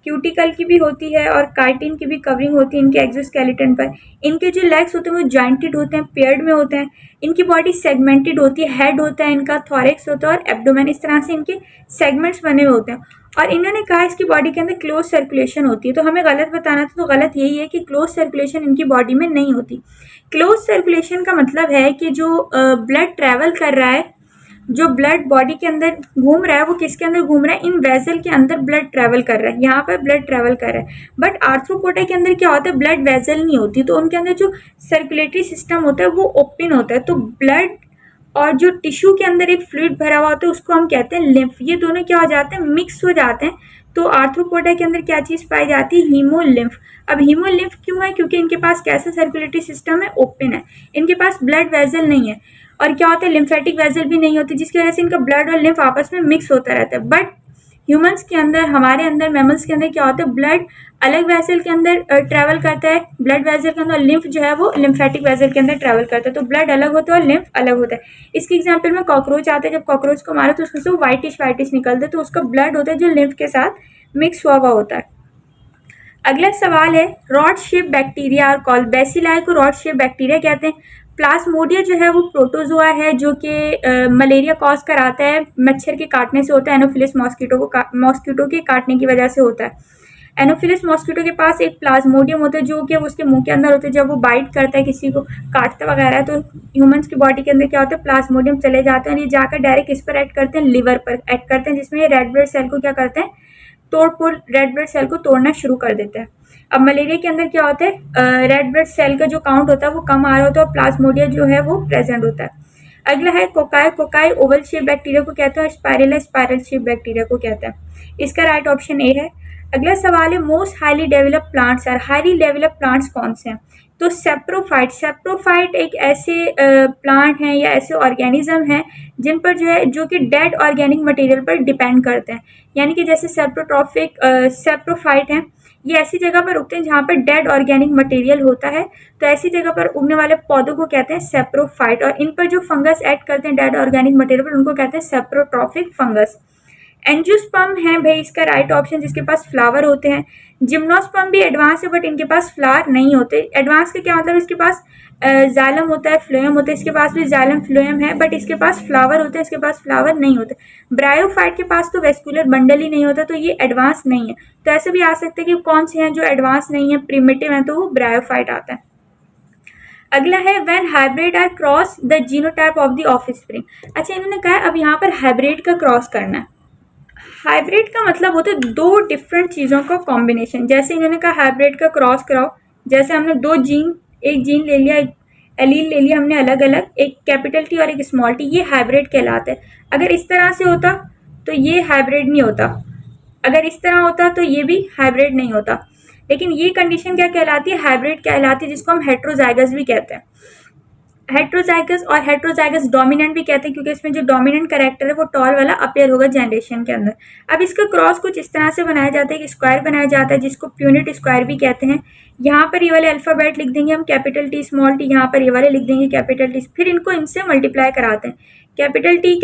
क्यूटिकल की भी होती है और कार्टिन की भी कवरिंग होती है इनके एक्सोस्केलेटन पर। इनके जो लेग्स होते हैं वो जॉइंटेड होते हैं, पेयर्ड में होते हैं। इनकी बॉडी सेगमेंटेड होती है, हेड होता है इनका, थॉरेक्स होता है और एब्डोमेन, इस तरह से इनके सेगमेंट्स बने हुए होते हैं। और इन्होंने कहा इसकी बॉडी के अंदर क्लोज सर्कुलेशन होती है, तो हमें गलत बताना था, तो गलत यही है कि क्लोज सर्कुलेशन इनकी बॉडी में नहीं होती। क्लोज सर्कुलेशन का मतलब है कि जो ब्लड ट्रैवल कर रहा है, जो ब्लड बॉडी के अंदर घूम रहा है, वो किसके अंदर घूम रहा है, इन वेसल के अंदर ब्लड ट्रैवल कर रहा है, यहाँ पर ब्लड ट्रैवल कर रहा है। बट आर्थ्रोपोडा के अंदर क्या होता है, ब्लड वेसल नहीं होती, तो उनके अंदर जो सर्कुलेटरी सिस्टम होता है वो ओपन होता है, तो ब्लड और जो टिश्यू के अंदर एक फ्लूइड भरा हुआ होता है उसको हम कहते हैं लिम्फ, ये दोनों क्या हो जाते हैं, मिक्स हो जाते हैं। तो आर्थ्रोपोडा के अंदर क्या चीज पाई जाती है, हीमोलिम्फ। अब हीमोलिम्फ क्यों है, क्योंकि इनके पास कैसा सर्कुलेटरी सिस्टम है, ओपन है, इनके पास ब्लड वेसल नहीं है, और क्या होता है, लिम्फेटिक वेसल भी नहीं होती, जिसकी वजह से इनका ब्लड और लिम्फ आपस में मिक्स होता रहता है। बट ह्यूमंस के अंदर, हमारे अंदर, मैमल्स के अंदर क्या होता है, ब्लड अलग वेसल के अंदर ट्रैवल करता है, ब्लड वेसल के अंदर, लिम्फ जो है वो लिम्फेटिक वेसल के अंदर ट्रैवल करता है, तो ब्लड अलग होता है और लिम्फ अलग होता है। इसकी एग्जांपल में कॉकरोच आता है, जब कॉकरोच को मारो तो उसमें से व्हाइटिश निकलता है, तो उसका ब्लड होता है जो लिम्फ के साथ मिक्स हुआ होता है। अगला सवाल है, रॉड शेप बैक्टीरिया और कॉल बेसिलाई को रॉड शेप बैक्टीरिया कहते हैं। प्लाज्मोडिया जो है वो प्रोटोजोआ है जो कि मलेरिया कॉज कराता है, मच्छर के काटने से होता है, एनोफिलिस मॉस्किटो के काटने की वजह से होता है। एनोफिलिस मॉस्किटो के पास एक प्लाज्मोडियम होता है जो कि उसके मुंह के अंदर होता है, जब वो बाइट करता है किसी को, काटता वगैरह है, तो ह्यूमंस की बॉडी के अंदर क्या होता है, प्लाज्मोडियम चले जाते हैं और ये जाकर डायरेक्ट किस पर एक्ट करते हैं, लिवर पर एक्ट करते हैं, जिसमें ये रेड ब्लड सेल को क्या करते हैं, रेड ब्लड सेल को तोड़ना शुरू कर देता है। अब मलेरिया के अंदर क्या होता है, रेड ब्लड सेल का जो काउंट होता है वो कम आ रहा होता है और प्लाज्मोडिया जो है वो प्रेजेंट होता है। अगला है कोकाई ओवल शेप बैक्टीरिया को कहते हैं और स्पाइरल शेप बैक्टीरिया को कहते हैं। इसका राइट ऑप्शन ए है। अगला सवाल है, most highly develop plants are, highly develop plants कौन से हैं, तो सेप्रोफाइट एक ऐसे प्लांट हैं या ऐसे ऑर्गेनिज्म हैं जिन पर जो है, जो कि डेड ऑर्गेनिक मटेरियल पर डिपेंड करते हैं, यानी कि जैसे सेप्रोफाइट हैं, ये ऐसी जगह पर उगते हैं जहाँ पर डेड ऑर्गेनिक मटेरियल होता है, तो ऐसी जगह पर उगने वाले पौधों को कहते हैं सेप्रोफाइट, और इन पर जो फंगस ऐड करते हैं डेड ऑर्गेनिक मटेरियल पर, उनको कहते हैं सेप्रोट्रॉफिक फंगस। एंजियोस्पर्म है भाई इसका राइट ऑप्शन, जिसके पास फ्लावर होते हैं। जिम्नोस्पर्म भी एडवांस है बट इनके पास फ्लावर नहीं होते। एडवांस का क्या मतलब, इसके पास जाइलम होता है, फ्लोएम होता है, इसके पास भी जाइलम फ्लोएम है बट इसके पास फ्लावर होते हैं, इसके पास फ्लावर नहीं होते। ब्रायोफाइट के पास तो वेस्कुलर बंडल ही नहीं होता, तो ये एडवांस नहीं है। तो ऐसे भी आ सकते हैं कि कौन से हैं जो एडवांस नहीं है, प्रिमिटिव है, तो वो ब्रायोफाइट आता है। अगला है, when hybrid are cross the genotype of the offspring. अच्छा, इन्होंने कहा अब यहाँ पर हाइब्रिड का क्रॉस करना है। हाइब्रिड का मतलब होता है दो डिफरेंट चीज़ों का कॉम्बिनेशन। जैसे इन्होंने कहा हाइब्रिड का क्रॉस कराओ, जैसे हमने दो जीन, एक जीन ले लिया, एक एलील ले लिया हमने अलग अलग, एक कैपिटल टी और एक स्मॉल टी, ये हाइब्रिड कहलाता है। अगर इस तरह से होता तो ये हाइब्रिड नहीं होता, अगर इस तरह होता तो ये भी हाइब्रिड नहीं होता। लेकिन ये कंडीशन क्या कहलाती है, हाइब्रिड कहलाती है, जिसको हम हेट्रोजाइगस भी कहते हैं। हेट्रोजाइगस और हेट्रोजाइगस डोमिनेंट भी कहते हैं, क्योंकि इसमें जो डोमिनेंट कैरेक्टर है वो टॉल वाला अपीयर होगा जनरेशन के अंदर। अब इसका क्रॉस कुछ इस तरह से बनाया जाता है कि स्क्वायर बनाया जाता है, जिसको प्यूनिट स्क्वायर भी कहते हैं। यहाँ पर ये वाले अल्फाबेट लिख देंगे हम, कैपिटल टी स्मॉल टी, यहाँ पर ये वाले लिख देंगे कैपिटल टी, फिर इनको इनसे मल्टीप्लाई कराते हैं, कैपिटल टी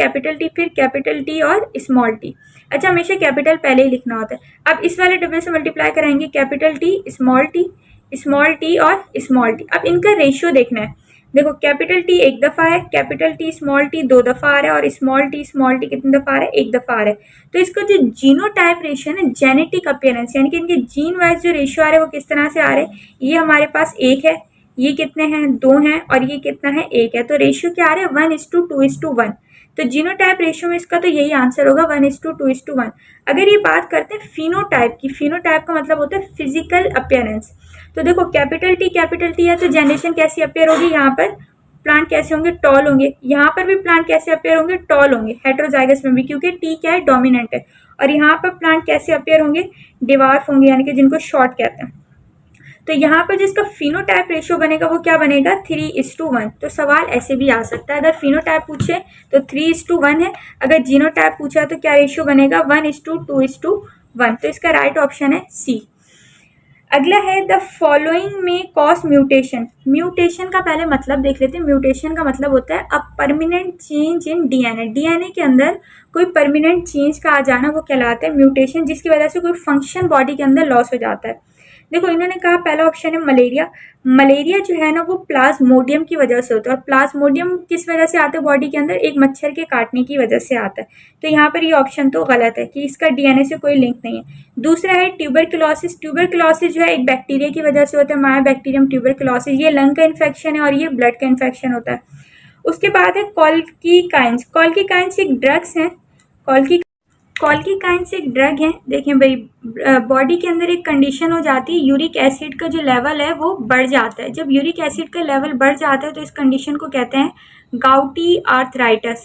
फिर कैपिटल टी और स्मॉल टी। अच्छा, हमेशा कैपिटल पहले ही लिखना होता है। अब इस वाले डब्बे से मल्टीप्लाई कराएंगे, कैपिटल टी स्मॉल टी और स्मॉल टी। अब इनका रेशियो देखना है, देखो कैपिटल टी एक दफा है, कैपिटल टी स्मॉल टी दो दफा आ रहा है, और स्मॉल टी कितनी दफा आ रहा है, एक दफा आ रहा है। तो इसका जो जीनोटाइप रेशियो है, जेनेटिक अपीयरेंस, यानी कि इनके जीन वाइज जो रेशियो आ रहे हैं वो किस तरह से आ रहे हैं, ये हमारे पास एक है, ये कितने हैं, दो हैं, और ये कितना है, एक है। तो रेशियो क्या आ रहा है, 1:2:1। तो जीनोटाइप रेशियो में इसका तो यही आंसर होगा, 1:2:1। अगर ये बात करते हैं फिनोटाइप की, फिनोटाइप का मतलब होता है फिजिकल अपीयरेंस। तो देखो कैपिटल टी है, तो जनरेशन कैसी अपीयर होगी, यहाँ पर प्लांट कैसे होंगे, टॉल होंगे, यहाँ पर भी प्लांट कैसे अपीयर होंगे, टॉल होंगे, हेट्रोजाइगस में भी, क्योंकि टी क्या है, डोमिनेंट है। और यहाँ पर प्लांट कैसे अपीयर होंगे, डिवार्फ होंगे, यानी कि जिनको शॉर्ट कहते हैं। तो यहाँ पर जिसका फिनोटाइप रेशियो बनेगा वो क्या बनेगा, 3:1। तो सवाल ऐसे भी आ सकता है, अगर फिनोटाइप पूछे तो 3:1 है, अगर जीनोटाइप पूछा तो क्या रेशियो बनेगा, 1:2:1। तो इसका राइट ऑप्शन है सी। अगला है, द फॉलोइंग में कॉज म्यूटेशन। म्यूटेशन का पहले मतलब देख लेते हैं। म्यूटेशन का मतलब होता है a permanent change in DNA, DNA के अंदर कोई परमानेंट चेंज का आ जाना वो कहलाता है म्यूटेशन, जिसकी वजह से कोई फंक्शन बॉडी के अंदर लॉस हो जाता है। देखो इन्होंने कहा पहला ऑप्शन है मलेरिया। मलेरिया जो है ना वो प्लाज्मोडियम की वजह से होता है, और प्लाज्मोडियम किस वजह से आता है बॉडी के अंदर, एक मच्छर के काटने की वजह से आता है। तो यहाँ पर ये ऑप्शन तो गलत है कि इसका डीएनए से कोई लिंक नहीं है। दूसरा है ट्यूबरक्लोसिस। ट्यूबरक्लोसिस जो है एक बैक्टीरिया की वजह से होता है, मायोबैक्टीरियम ट्यूबरक्लोसिस। ये लंग का इन्फेक्शन है और ये ब्लड का इन्फेक्शन होता है। उसके बाद है कॉल्कीकाइंस। कॉल्कीकाइंस एक ड्रग्स हैं। कॉल्की कॉल्कीकाइंस एक ड्रग है। देखें भाई, बॉडी के अंदर एक कंडीशन हो जाती है, यूरिक एसिड का जो लेवल है वो बढ़ जाता है। जब यूरिक एसिड का लेवल बढ़ जाता है तो इस कंडीशन को कहते हैं गाउटी आर्थराइटिस।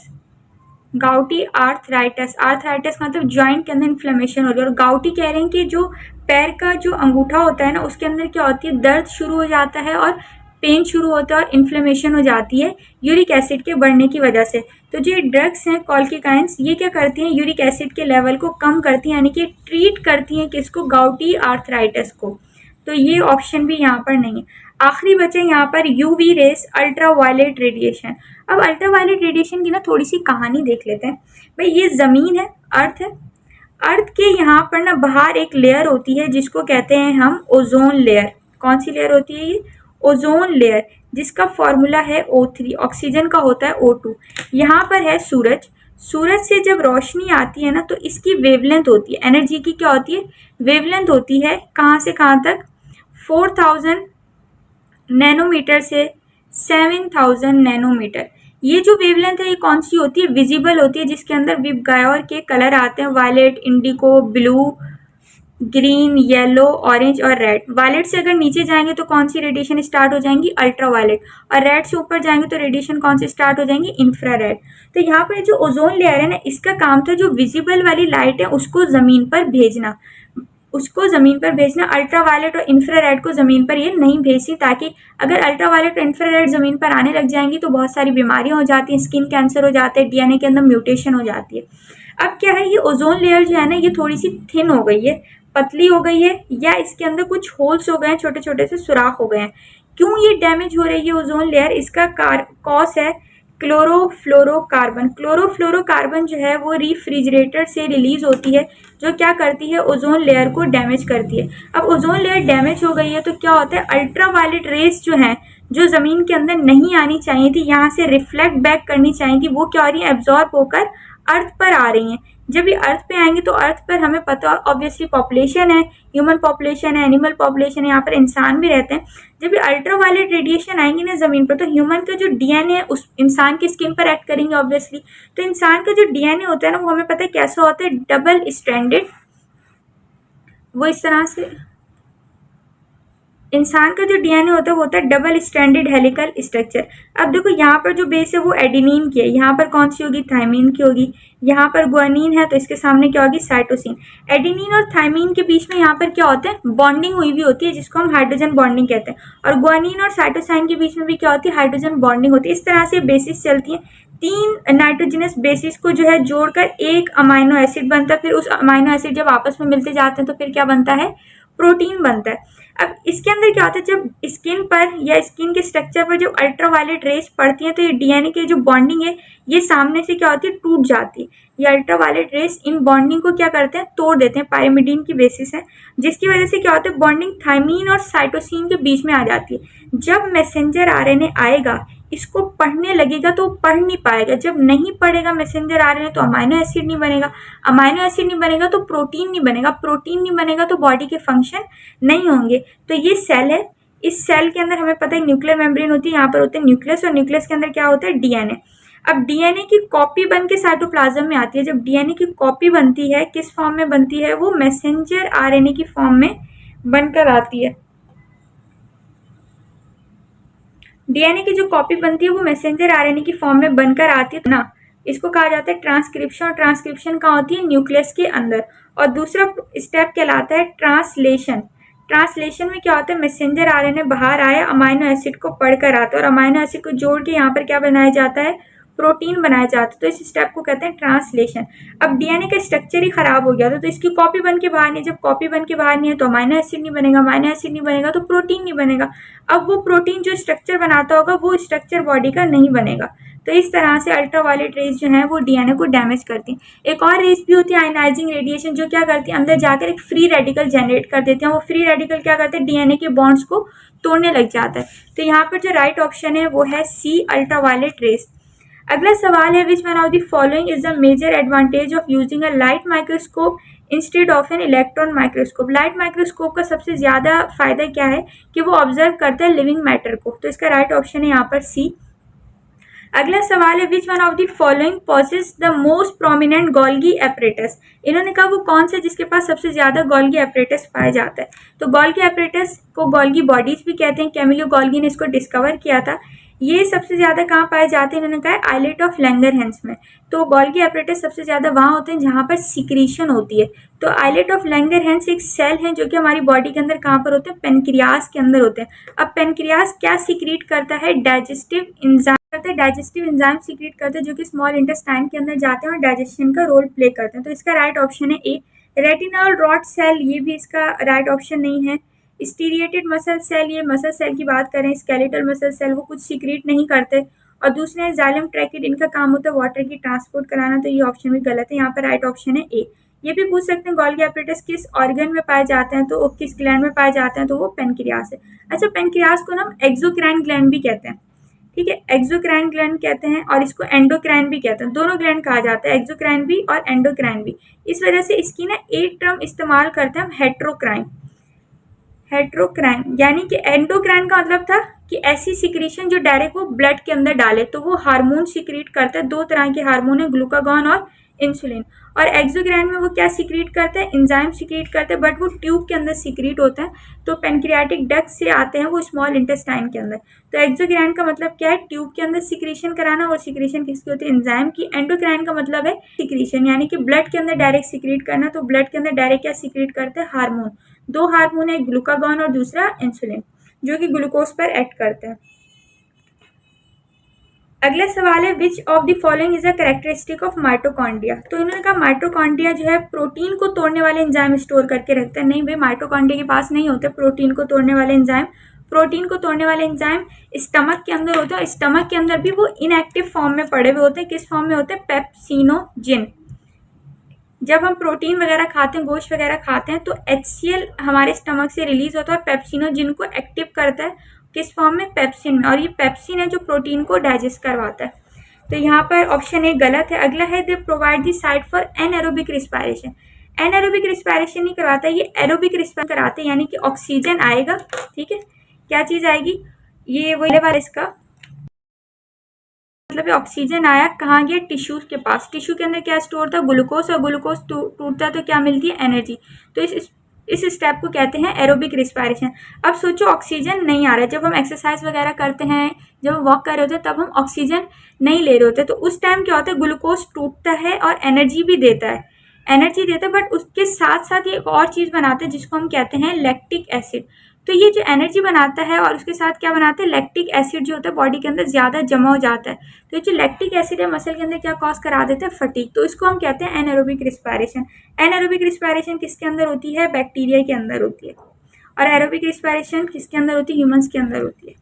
गाउटी आर्थराइटिस। आर्थराइटिस मतलब जॉइंट के अंदर इन्फ्लेमेशन हो रही है। और गाउटी कह रहे हैं कि जो पैर का जो अंगूठा होता है ना उसके अंदर क्या होती है, दर्द शुरू हो जाता है और पेन शुरू होता है और इन्फ्लेमेशन हो जाती है यूरिक एसिड के बढ़ने की वजह से। तो जो ड्रग्स हैं कॉल्कीकाइंस, ये क्या करती हैं, यूरिक एसिड के लेवल को कम करती हैं, यानी कि ट्रीट करती हैं किसको, गाउटी आर्थराइटिस को। तो ये ऑप्शन भी यहाँ पर नहीं है। आखिरी बचे यहाँ पर यूवी रेस, अल्ट्रावायलेट रेडिएशन। अब अल्ट्रावायलेट रेडिएशन की ना थोड़ी सी कहानी देख लेते हैं। भाई ये ज़मीन है, अर्थ है। अर्थ के यहाँ पर ना बाहर एक लेयर होती है जिसको कहते हैं हम ओजोन लेयर। कौन सी लेयर होती है ये, ओजोन लेयर, जिसका फॉर्मूला है O3। ऑक्सीजन का होता है O2। यहाँ पर है सूरज। सूरज से जब रोशनी आती है ना तो इसकी वेवलेंथ होती है, एनर्जी की क्या होती है, वेवलेंथ होती है। कहाँ से कहाँ तक, 4000 नैनोमीटर से 7000 नैनोमीटर। ये जो वेवलेंथ है ये कौन सी होती है, विजिबल होती है, जिसके अंदर विबगायोर के कलर आते हैं, वायलेट, इंडिको, ब्लू, ग्रीन, येलो, ऑरेंज और रेड। वायलेट से अगर नीचे जाएंगे तो कौन सी रेडिएशन स्टार्ट हो जाएंगी, अल्ट्रावायलेट। और रेड से ऊपर जाएंगे तो रेडिएशन कौन सी स्टार्ट हो जाएंगी, इंफ्रारेड। तो यहाँ पर जो ओजोन लेयर है ना, इसका काम था जो विजिबल वाली लाइट है उसको जमीन पर भेजना, उसको ज़मीन पर भेजना। अल्ट्रावायलेट और इंफ्रारेड को ज़मीन पर ये नहीं भेजती, ताकि अगर अल्ट्रावायलेट और इंफ्रारेड ज़मीन पर आने लग जाएंगी तो बहुत सारी बीमारियां हो जाती हैं, स्किन कैंसर हो जाते हैं, डीएनए के अंदर म्यूटेशन हो जाती है। अब क्या है, ये ओजोन लेयर जो है ना ये थोड़ी सी थिन हो गई है, पतली हो गई है, या इसके अंदर कुछ होल्स हो गए हैं, छोटे छोटे से सुराख हो गए हैं। क्यों ये डैमेज हो रही है ओजोन लेयर, इसका कॉज है क्लोरोफ्लोरोकार्बन। क्लोरोफ्लोरोकार्बन जो है वो रेफ्रिजरेटर से रिलीज होती है, जो क्या करती है, ओजोन लेयर को डैमेज करती है। अब ओजोन लेयर डैमेज हो गई है तो क्या होता है, अल्ट्रावायलेट रेस जो है, जो जमीन के अंदर नहीं आनी चाहिए थी, यहाँ से रिफ्लेक्ट बैक करनी चाहिए थी, वो क्या हो रही है, एब्जॉर्ब होकर अर्थ पर आ रही हैं। जब ये अर्थ पे आएंगे तो अर्थ पर हमें पता ऑब्वियसली पॉपुलेशन है, ह्यूमन पॉपुलेशन है, एनिमल पॉपुलेशन है, यहाँ पर इंसान भी रहते हैं। जब ये अल्ट्रावायलेट रेडिएशन आएंगी ना जमीन पर तो ह्यूमन का जो डीएनए है उस इंसान की स्किन पर एक्ट करेंगे ऑब्वियसली। तो इंसान का जो डीएनए होता है ना वो हमें पता है कैसा होता है, डबल स्ट्रैंडेड। वो इस तरह से इंसान का जो डीएनए होता है वो होता है डबल स्ट्रैंडेड हेलिकल स्ट्रक्चर। अब देखो यहाँ पर जो बेस है वो एडेनिन की है, यहाँ पर कौन सी होगी, थायमीन की होगी। यहाँ पर गुआनिन है तो इसके सामने क्या होगी, साइटोसिन। एडेनिन और थायमीन के बीच में यहाँ पर क्या होता है, बॉन्डिंग हुई भी होती है जिसको हम हाइड्रोजन बॉन्डिंग कहते हैं। और गुआनिन और साइटोसाइन के बीच में भी क्या होती है, हाइड्रोजन बॉन्डिंग होती है। इस तरह से बेसिस चलती है। 3 नाइट्रोजनस बेसिस को जो है जोड़कर एक अमाइनो एसिड बनता है। फिर उस अमाइनो एसिड जब आपस में मिलते जाते हैं तो फिर क्या बनता है, प्रोटीन बनता है। अब इसके अंदर क्या होता है, जब स्किन पर या स्किन के स्ट्रक्चर पर जब अल्ट्रावायलेट रेस पड़ती है तो ये डीएनए की जो बॉन्डिंग है ये सामने से क्या होती है, टूट जाती है। ये अल्ट्रावायलेट रेस इन बॉन्डिंग को क्या करते हैं, तोड़ देते हैं। पायरिमिडीन की बेसिस है, जिसकी वजह से क्या होता है, बॉन्डिंग थायमीन और साइटोसिन के बीच में आ जाती है। जब मैसेंजर आरएनए आएगा इसको पढ़ने लगेगा तो पढ़ नहीं पाएगा। जब नहीं पढ़ेगा मैसेंजर आरएनए तो अमाइनो एसिड नहीं बनेगा, अमाइनो एसिड नहीं बनेगा तो प्रोटीन नहीं बनेगा, प्रोटीन नहीं बनेगा तो बॉडी के फंक्शन नहीं होंगे। तो ये सेल है, इस सेल के अंदर हमें पता है न्यूक्लियर मेम्ब्रेन होती है, यहाँ पर होते हैं न्यूक्लियस, और न्यूक्लियस के अंदर क्या होता है, डीएनए। अब डीएनए की कॉपी बन के साइटोप्लाज्म में आती है। जब डीएनए की कॉपी बनती है किस फॉर्म में बनती है, वो मैसेंजर आरएनए की फॉर्म में बनकर आती है। डीएनए की जो कॉपी बनती है वो मैसेंजर आरएनए की फॉर्म में बनकर आती है ना, इसको कहा जाता है ट्रांसक्रिप्शन। और ट्रांसक्रिप्शन कहाँ होती है, न्यूक्लियस के अंदर। और दूसरा स्टेप कहलाता है ट्रांसलेशन। ट्रांसलेशन में क्या होता है, मैसेंजर आरएनए बाहर आया, अमाइनो एसिड को पढ़कर आता है और अमाइनो एसिड को जोड़ के यहाँ पर क्या बनाया जाता है, प्रोटीन बनाया जाता है। तो इस स्टेप को कहते हैं ट्रांसलेशन। अब डीएनए का स्ट्रक्चर ही खराब हो गया था तो इसकी कॉपी बन के बाहर नहीं, जब कॉपी बन के बाहर नहीं है तो अमाइनो एसिड नहीं बनेगा, अमाइनो एसिड नहीं बनेगा तो प्रोटीन नहीं बनेगा। अब वो प्रोटीन जो स्ट्रक्चर बनाता होगा वो स्ट्रक्चर बॉडी का नहीं बनेगा। तो इस तरह से अल्ट्रावायलेट रेज जो है वो डीएनए को डैमेज करती हैं। एक और रेज भी होती है आयनाइजिंग रेडिएशन, जो क्या करती है, अंदर जाकर एक फ्री रेडिकल जनरेट कर देते हैं। वो फ्री रेडिकल क्या करते हैं, डीएनए के बॉन्ड्स को तोड़ने लग जाता है। तो यहाँ पर जो राइट ऑप्शन है वो है सी, अल्ट्रावायलेट रेज। अगला सवाल है, which one of the following is the major advantage of using a light microscope instead of an electron microscope. Light microscope का सबसे ज्यादा फायदा क्या है कि वो ऑब्जर्व करता है लिविंग मैटर को। तो इसका राइट ऑप्शन है यहाँ पर सी। अगला सवाल है, which one of the following possesses the most prominent Golgi apparatus. इन्होंने कहा वो कौन से जिसके पास सबसे ज्यादा गोल्गी एपरेटस पाया जाता है। तो गोल्गी एपरेटस को गोल्गी बॉडीज भी कहते हैं। कैमिलो गोल्गी ने इसको डिस्कवर किया था। ये सबसे ज्यादा कहाँ पाए जाते हैं, इन्होंने कहा आइलेट ऑफ लैंगरहैंस में। तो गोल्गी एपरेटस सबसे ज्यादा वहां होते हैं जहां पर सिक्रीशन होती है। तो आइलेट ऑफ लैंगरहैंस एक सेल है जो कि हमारी बॉडी के अंदर कहाँ पर होते हैं, पेनक्रियास के अंदर होते हैं। अब पेनक्रियास क्या सिक्रीट करता है, डाइजेस्टिव एंजाइम करते हैं, डाइजेस्टिव एंजाइम सीक्रेट करते हैं जो कि स्मॉल इंटेस्टाइन के अंदर जाते हैं और डाइजेशन का रोल प्ले करते हैं। तो इसका राइट ऑप्शन है ए। रेटिनल रॉड सेल, ये भी इसका राइट ऑप्शन नहीं है। स्टीरिएटेड मसल सेल, ये मसल सेल की बात करें, स्केलेटल मसल सेल, वो कुछ सीक्रेट नहीं करते। और दूसरे जाइलम ट्रैकिड, इनका काम होता है वाटर की ट्रांसपोर्ट कराना। तो ये ऑप्शन भी गलत है, यहाँ पर राइट ऑप्शन है ए। ये भी पूछ सकते हैं गोल्गी एपरेटस किस ऑर्गन में पाए जाते हैं, तो वो किस ग्लैंड में पाए जाते हैं, तो वो पेनक्रियास है। अच्छा, पेनक्रियास को ना एक्सोक्राइन ग्लैंड भी कहते हैं, ठीक है, एक्सोक्राइन ग्लैंड कहते हैं और इसको एंडोक्राइन भी कहते हैं। दोनों ग्लैंड कहा जाता है, एक्सोक्राइन भी और एंडोक्राइन भी। इस वजह से इसकी ना एक टर्म इस्तेमाल करते हैं हम, हेट्रोक्राइन। हेट्रोक्राइन यानी कि एंडोक्राइन का मतलब था कि ऐसी सिक्रीशन जो डायरेक्ट वो ब्लड के अंदर डाले। तो वो हार्मोन सिक्रीट करता है, दो तरह के हार्मोन है, ग्लूकागॉन और इंसुलिन। और एक्सोक्राइन में वो क्या सिक्रीट करते हैं, एंजाइम सिक्रीट करते हैं, बट वो ट्यूब के अंदर सिक्रीट होता है। तो पेनक्रियाटिक डक्ट से आते हैं वो स्मॉल इंटेस्टाइन के अंदर। तो एक्सोक्राइन का मतलब क्या है, ट्यूब के अंदर सिक्रीशन कराना। और सिक्रीशन किसकी होती है, एंजाइम की। एंडोक्राइन का मतलब है सिक्रीशन, यानी कि ब्लड के अंदर डायरेक्ट सिक्रीट करना। तो ब्लड के अंदर डायरेक्ट क्या सिक्रीट करते हैं, हार्मोन। दो हार्मोन है, ग्लूकागॉन और दूसरा इंसुलिन, जो कि ग्लूकोज पर एक्ट करते हैं। अगला सवाल है, which of the following is a characteristic of mitochondria. तो इन्होंने कहा माइटोकॉन्ड्रिया जो है प्रोटीन को तोड़ने वाले एंजाइम स्टोर करके रखते हैं। नहीं भाई, माइटोकॉन्ड्रिया के पास नहीं होते प्रोटीन को तोड़ने वाले एंजाइम। प्रोटीन को तोड़ने वाले एंजाइम स्टमक के अंदर होते हैं, और स्टमक के अंदर भी वो इनएक्टिव फॉर्म में पड़े हुए होते हैं। किस फॉर्म में होते हैं, पेप्सिनोजिन। जब हम प्रोटीन वगैरह खाते हैं, गोश्त वगैरह खाते हैं, तो HCl हमारे स्टमक से रिलीज होता है और पेप्सिनोजिन को एक्टिव करता है। किस फॉर्म में, पेप्सिन में। और ये पेप्सिन है जो प्रोटीन को डाइजेस्ट करवाता है। तो यहाँ पर ऑप्शन ए गलत है। अगला है, they provide the site for anaerobic respiration. Anaerobic respiration नहीं करवाता, ये एरोबिक रिस्पायरेशन कराते हैं, यानी कि ऑक्सीजन आएगा, ठीक है। क्या चीज आएगी, ये वो वाला इसका मतलब ऑक्सीजन आया, कहाँ गया, टिश्यू के पास। टिश्यू के अंदर क्या स्टोर था, ग्लूकोज, और ग्लूकोज टूटता तो क्या मिलती है, एनर्जी। तो इस स्टेप को कहते हैं एरोबिक रिस्पायरेशन। अब सोचो ऑक्सीजन नहीं आ रहा है, जब हम एक्सरसाइज वगैरह करते हैं, जब हम वॉक कर रहे होते हैं, तब हम ऑक्सीजन नहीं ले रहे होते। तो उस टाइम क्या होता है, ग्लूकोज टूटता है और एनर्जी भी देता है, बट उसके साथ साथ ये एक और चीज बनाते हैं जिसको हम कहते हैं लैक्टिक एसिड। तो ये जो एनर्जी बनाता है और उसके साथ क्या बनाता है, लैक्टिक एसिड जो होता है बॉडी के अंदर ज्यादा जमा हो जाता है। तो ये जो लैक्टिक एसिड है मसल के अंदर क्या कॉज करा देता है, फटीग। तो इसको हम कहते हैं एनारोबिक रिस्पायरेशन। एनारोबिक रिस्पायरेशन किसके अंदर होती है, बैक्टीरिया के अंदर होती है। और एरोबिक रिस्पायरेशन किसके अंदर होती है, ह्यूमंस के अंदर होती है।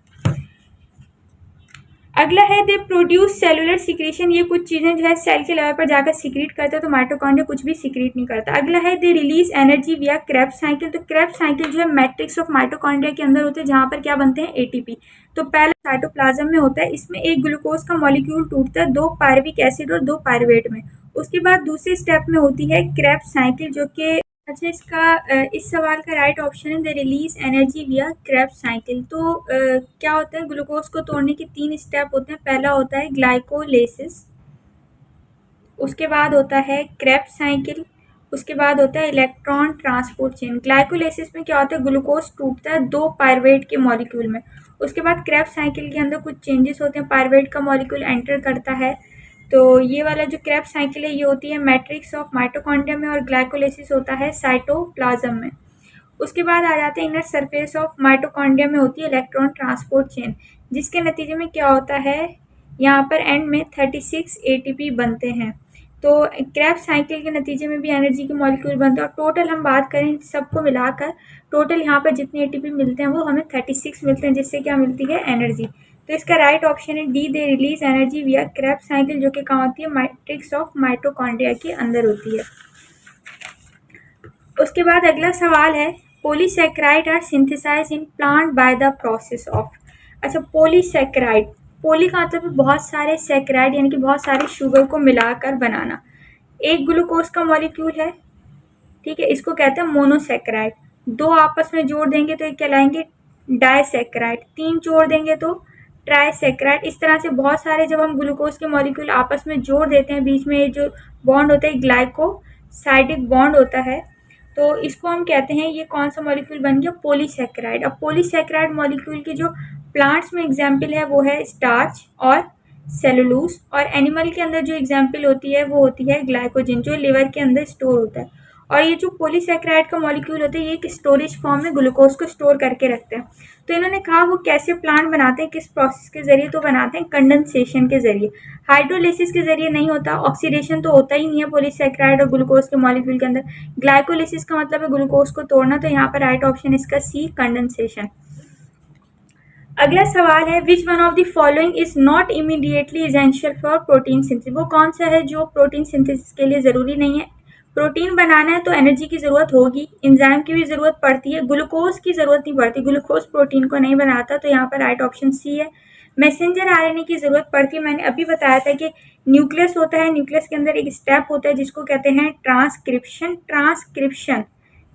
अगला है, दे प्रोड्यूस सेलुलर सिक्रीशन। ये कुछ चीजें जो है सेल के लेवल पर जाकर सिक्रीट करते हैं, तो माइटोकॉन्ड्रिया कुछ भी सिक्रीट नहीं करता। अगला है, दे रिलीज एनर्जी विया क्रेब्स साइकिल। तो क्रेब्स साइकिल जो है मैट्रिक्स ऑफ माइटोकॉन्ड्रिया के अंदर होते हैं, जहां पर क्या बनते हैं, ATP। तो पहला साइटोप्लाज्म में होता है, इसमें एक ग्लूकोज का मॉलिक्यूल टूटता है 2 पायरुविक एसिड और 2 पायरुवेट में। उसके बाद दूसरे स्टेप में होती है क्रेब्स साइकिल, जो कि अच्छा इस सवाल का राइट ऑप्शन है, द रिलीज एनर्जी विया क्रेब्स साइकिल। तो क्या होता है, ग्लूकोज को तोड़ने के 3 स्टेप होते हैं। पहला होता है ग्लाइकोलाइसिस, उसके बाद होता है क्रेब्स साइकिल, उसके बाद होता है इलेक्ट्रॉन ट्रांसपोर्ट चेन। ग्लाइकोलाइसिस में क्या होता है, ग्लूकोज टूटता है 2 पायरुवेट के मॉलिक्यूल में। उसके बाद क्रेब्स साइकिल के अंदर कुछ चेंजेस होते हैं, पायरुवेट का मॉलिक्यूल एंटर करता है। तो ये वाला जो क्रेब्स साइकिल है ये होती है मैट्रिक्स ऑफ माइटोकॉन्ड्रिया में, और ग्लाइकोलाइसिस होता है साइटोप्लाज्म में। उसके बाद आ जाते हैं इनर सरफेस ऑफ माइटोकॉन्ड्रिया में होती है इलेक्ट्रॉन ट्रांसपोर्ट चेन, जिसके नतीजे में क्या होता है, यहाँ पर एंड में 36 ATP बनते हैं। तो क्रेब्स साइकिल के नतीजे में भी एनर्जी के मॉलिक्यूल बनते हैं। और टोटल हम बात करें सबको मिलाकर, टोटल यहाँ पर जितने ATP मिलते हैं वो हमें 36 मिलते हैं, जिससे क्या मिलती है, एनर्जी। तो इसका राइट ऑप्शन है डी, दे रिलीज एनर्जी विया क्रेब्स साइकिल, जो कि कहाँ होती है, मैट्रिक्स ऑफ माइटोकॉन्ड्रिया के अंदर होती है। उसके बाद अगला सवाल है polysaccharide are synthesize in plant by the process of. अच्छा, पॉलीसैकेराइड, पॉली का मतलब बहुत सारे, सैकेराइड यानी कि बहुत सारे शुगर को मिलाकर बनाना। एक ग्लूकोज का मॉलिक्यूल है, ठीक है, इसको कहते हैं मोनोसैकेराइड। दो आपस में जोड़ देंगे तो ये कहलाएंगे डाइसैकेराइड, तीन जोड़ देंगे तो ट्राइसैकेराइड। इस तरह से बहुत सारे जब हम ग्लूकोज के मॉलिक्यूल आपस में जोड़ देते हैं, बीच में जो बॉन्ड होता है ग्लाइकोसाइडिक बॉन्ड होता है, तो इसको हम कहते हैं, ये कौन सा मॉलिक्यूल बन गया, पॉलीसैकेराइड। अब पॉलीसैकेराइड मॉलिक्यूल के जो प्लांट्स में एग्जाम्पल है वो है स्टार्च और सेलुलोज, और एनिमल के अंदर जो एग्जाम्पल होती है वो होती है ग्लाइकोजन, जो लिवर के अंदर स्टोर होता है। और ये जो पॉलीसैकेराइड का मॉलिक्यूल होता है ये एक स्टोरेज फॉर्म में ग्लूकोज को स्टोर करके रखते हैं। तो इन्होंने कहा वो कैसे प्लांट बनाते हैं, किस प्रोसेस के जरिए, तो बनाते हैं कंडेंसेशन के जरिए। हाइड्रोलिसिस के जरिए नहीं होता, ऑक्सीडेशन तो होता ही नहीं है पॉलीसैकेराइड और ग्लूकोज के मॉलिक्यूल के अंदर। ग्लाइकोलिसिस का मतलब है ग्लूकोज को तोड़ना, तो यहाँ पर राइट ऑप्शन इसका सी, कंडेंसेशन। अगला सवाल है which one of the following is not immediately essential for protein synthesis. वो कौन सा है जो प्रोटीन सिंथेसिस के लिए जरूरी नहीं है। प्रोटीन बनाना है तो एनर्जी की जरूरत होगी, एंजाइम की भी जरूरत पड़ती है, ग्लूकोज की जरूरत नहीं पड़ती, ग्लूकोज प्रोटीन को नहीं बनाता, तो यहाँ पर राइट ऑप्शन सी है। मैसेंजर आरएनए की जरूरत पड़ती है, मैंने अभी बताया था कि न्यूक्लियस होता है, न्यूक्लियस के अंदर एक स्टेप होता है जिसको कहते हैं ट्रांसक्रिप्शन। ट्रांसक्रिप्शन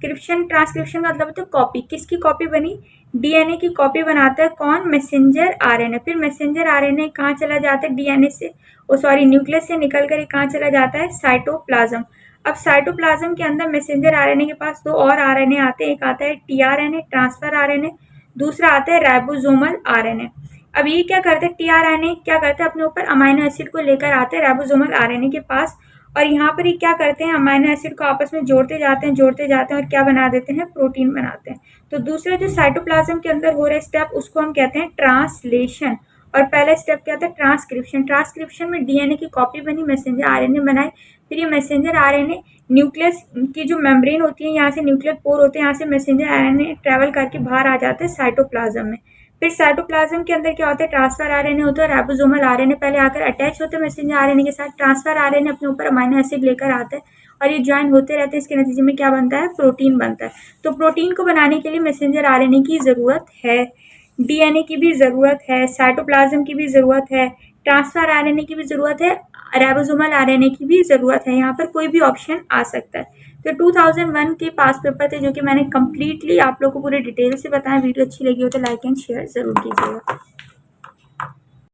का मतलब होता है कॉपी, किसकी कॉपी बनी, डीएनए की कॉपी बनाता है कौन, मैसेंजर आरएनए। फिर मैसेंजर आरएनए कहाँ चला जाता है, डीएनए से, न्यूक्लियस से निकल कर कहाँ चला जाता है, साइटोप्लाज्म। अब साइटोप्लाज्म के अंदर मैसेंजर आरएनए के पास दो और आरएनए आते हैं, एक आता है टीआरएनए, ट्रांसफर आरएनए, दूसरा आता है राइबोसोमल आरएनए। अब ये क्या करते हैं, टीआरएनए क्या करते हैं, अपने ऊपर अमाइनो एसिड को लेकर आते हैं राइबोसोमल आरएनए के पास, और यहाँ पर ये क्या करते हैं, अमाइनो एसिड को आपस में जोड़ते जाते हैं और क्या बना देते हैं, प्रोटीन बनाते हैं। तो दूसरा जो साइटोप्लाज्म के अंदर हो रहा है स्टेप, उसको हम कहते हैं ट्रांसलेशन, और पहला स्टेप क्या था, ट्रांसक्रिप्शन। ट्रांसक्रिप्शन में डीएनए की कॉपी बनी, मैसेंजर आरएनए बनाए, फिर ये मैसेंजर आरएनए न्यूक्लियस की जो मेम्ब्रेन होती है, यहाँ से न्यूक्लियर पोर होते हैं, यहाँ से मैसेंजर आरएनए ट्रेवल करके बाहर आ जाते हैं साइटोप्लाज्म में। फिर साइटोप्लाज्म के अंदर क्या होता है, ट्रांसफर आरएनए होता है, राइबोसोमल आरएनए पहले आकर अटैच होते हैं मैसेंजर आरएनए के साथ, ट्रांसफर आरएनए अपने ऊपर अमाइनो एसिड लेकर आता है और ये ज्वाइन होते रहते हैं, इसके नतीजे में क्या बनता है, प्रोटीन बनता है। तो प्रोटीन को बनाने के लिए मैसेंजर आरएनए की जरूरत है, डीएनए की भी जरूरत है, साइटोप्लाज्म की भी जरूरत है, ट्रांसफर आरएनए की भी जरूरत है, राइबोसोमल आरएनए की भी जरूरत है। यहाँ पर कोई भी ऑप्शन आ सकता है। तो 2001 के पास पेपर थे जो कि मैंने कंप्लीटली आप लोग को पूरे डिटेल से बताया। वीडियो अच्छी लगी हो तो लाइक एंड शेयर जरूर कीजिएगा।